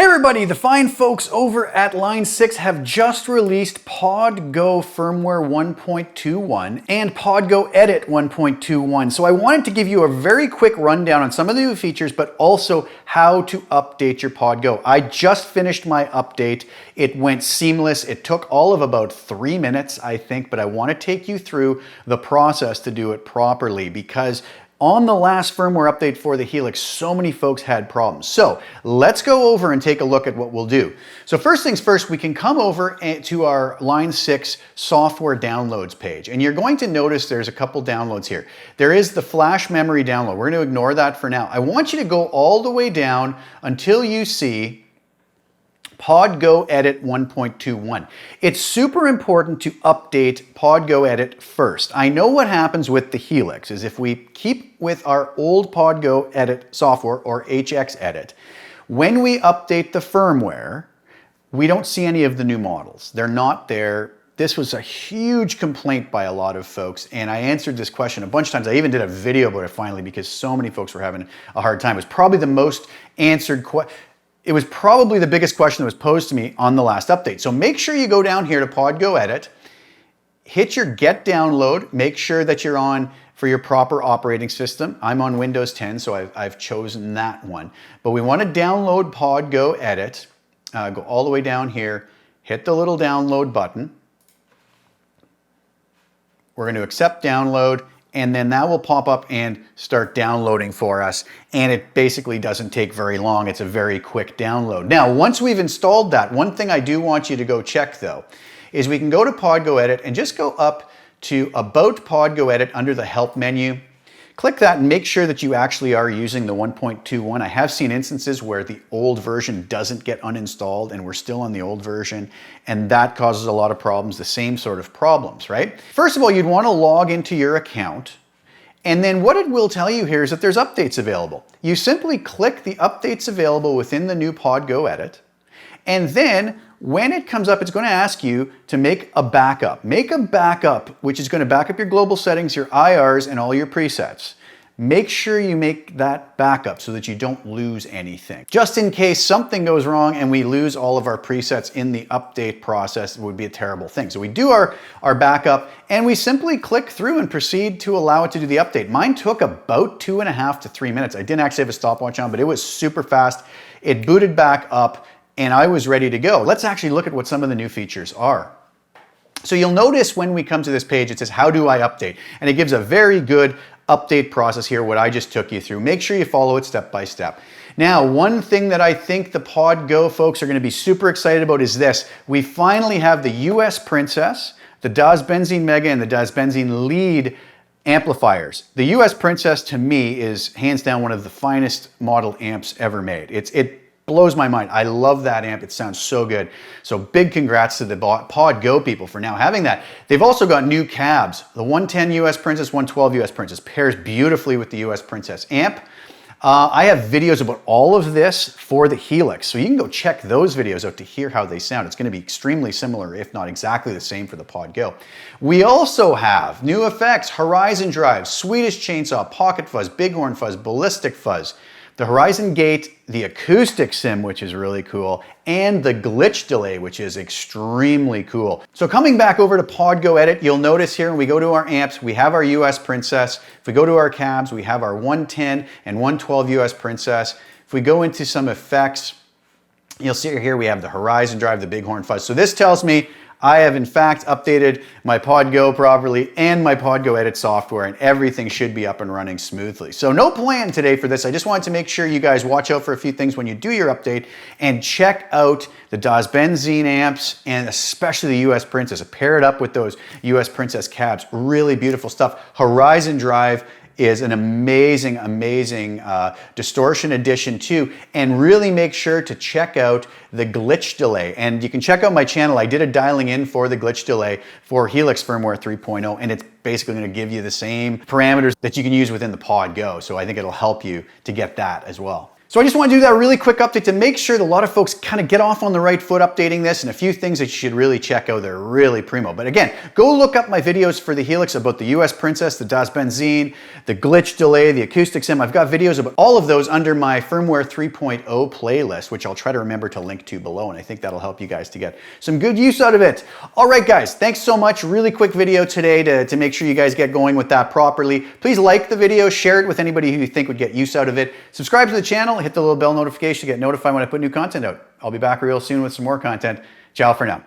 Hey everybody, the fine folks over at Line 6 have just released POD GO Firmware 1.21 and POD GO Edit 1.21. So I wanted to give you a very quick rundown on some of the new features, but also how to update your POD GO. I just finished my update. It went seamless. It took all of about 3 minutes, I think, but I want to take you through the process to do it properly because on the last firmware update for the Helix, so many folks had problems. So let's go over and take a look at what we'll do. So first things first, we can come over to our Line 6 software downloads page. And you're going to notice there's a couple downloads here. There is the flash memory download. We're going to ignore that for now. I want you to go all the way down until you see POD GO Edit 1.21. It's super important to update POD GO Edit first. I know what happens with the Helix is if we keep with our old POD GO Edit software or HX Edit, when we update the firmware, we don't see any of the new models. They're not there. This was a huge complaint by a lot of folks, and I answered this question a bunch of times. I even did a video about it finally because so many folks were having a hard time. It was probably the most answered question. It was probably the biggest question that was posed to me on the last update. So make sure you go down here to POD GO Edit, hit your Get Download, make sure that you're on for your proper operating system. I'm on Windows 10, so I've chosen that one. But we want to download POD GO Edit, go all the way down here, hit the little download button. We're going to accept download, and then that will pop up and start downloading for us. And it basically doesn't take very long. It's a very quick download. Now, once we've installed that, one thing I do want you to go check though, is we can go to POD GO Edit and just go up to About POD GO Edit under the Help menu. Click that and make sure that you actually are using the 1.21. I have seen instances where the old version doesn't get uninstalled and we're still on the old version, and that causes a lot of problems, the same sort of problems, right? First of all, you'd want to log into your account, and then what it will tell you here is that there's updates available. You simply click the updates available within the new POD GO Edit, and then when it comes up, it's going to ask you to make a backup. Make a backup, which is going to back up your global settings, your IRs, and all your presets. Make sure you make that backup so that you don't lose anything. Just in case something goes wrong and we lose all of our presets in the update process, it would be a terrible thing. So we do our backup and we simply click through and proceed to allow it to do the update. Mine took about 2.5 to 3 minutes. I didn't actually have a stopwatch on, but it was super fast. It booted back up and I was ready to go. Let's actually look at what some of the new features are. So you'll notice when we come to this page, it says, how do I update? And it gives a very good update process here, what I just took you through. Make sure you follow it step by step. Now, one thing that I think the POD GO folks are going to be super excited about is this. We finally have the US Princess, the Das Benzene Mega, and the Das Benzene Lead amplifiers. The US Princess, to me, is hands down one of the finest model amps ever made. It blows my mind. I love that amp. It sounds so good. So big congrats to the POD GO people for now having that. They've also got new cabs. The 110 US Princess, 112 US Princess pairs beautifully with the US Princess amp. I have videos about all of this for the Helix, so you can go check those videos out to hear how they sound. It's going to be extremely similar, if not exactly the same for the POD GO. We also have new effects, Horizon Drive, Swedish Chainsaw, Pocket Fuzz, Bighorn Fuzz, Ballistic Fuzz, the Horizon Gate, the Acoustic Sim, which is really cool, and the Glitch Delay, which is extremely cool. So coming back over to POD GO Edit, you'll notice here when we go to our amps, we have our US Princess. If we go to our cabs, we have our 110 and 112 US Princess. If we go into some effects, you'll see here we have the Horizon Drive, the Bighorn Fuzz. So this tells me I have in fact updated my POD GO properly and my POD GO Edit software, and everything should be up and running smoothly. So no plan today for this. I just wanted to make sure you guys watch out for a few things when you do your update and check out the Das Benzene amps and especially the US Princess. Pair it up with those US Princess cabs. Really beautiful stuff. Horizon Drive is an amazing, amazing distortion addition too. And really make sure to check out the Glitch Delay. And you can check out my channel. I did a dialing in for the Glitch Delay for Helix Firmware 3.0, and it's basically going to give you the same parameters that you can use within the POD GO. So I think it'll help you to get that as well. So I just want to do that really quick update to make sure that a lot of folks kind of get off on the right foot updating this, and a few things that you should really check out. They're really primo. But again, go look up my videos for the Helix about the US Princess, the Das Benzin, the glitch delay, the acoustic sim. I've got videos about all of those under my firmware 3.0 playlist, which I'll try to remember to link to below, and I think that'll help you guys to get some good use out of it. All right, guys, thanks so much. Really quick video today to make sure you guys get going with that properly. Please like the video, share it with anybody who you think would get use out of it. Subscribe to the channel, hit the little bell notification to get notified when I put new content out. I'll be back real soon with some more content. Ciao for now.